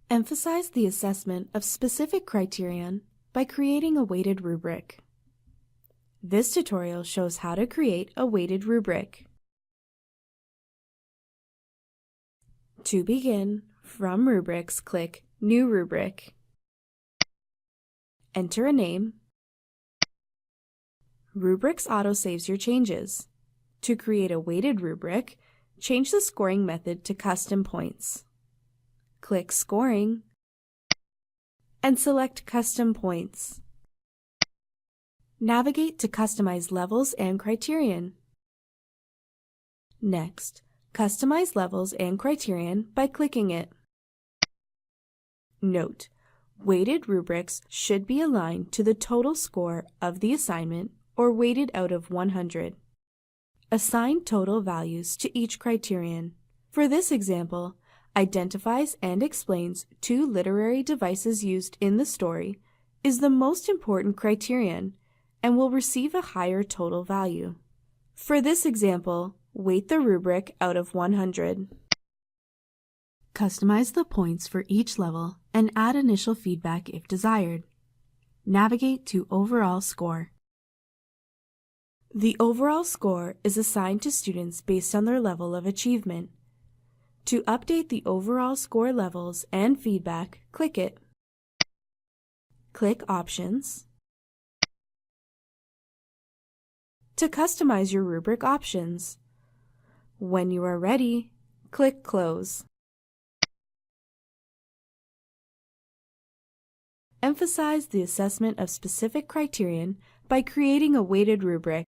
Emphasize the assessment of specific criterion by creating a weighted rubric. This tutorial shows how to create a weighted rubric. To begin, from Rubrics, click New Rubric. Enter a name. Rubrics autosaves your changes. To create a weighted rubric, change the scoring method to Custom Points. Click Scoring and select Custom Points. Navigate to customize levels and criterion. Next, customize levels and criterion by clicking it. Note: weighted rubrics should be aligned to the total score of the assignment or weighted out of 100. Assign total values to each criterion. For this example, identifies and explains two literary devices used in the story is the most important criterion and will receive a higher total value. For this example, weight the rubric out of 100. Customize the points for each level and add initial feedback if desired. Navigate to Overall Score. The overall score is assigned to students based on their level of achievement. To update the overall score levels and feedback, click it. Click Options. To customize your rubric options. When you are ready, click Close. Emphasize the assessment of specific criterion by creating a weighted rubric.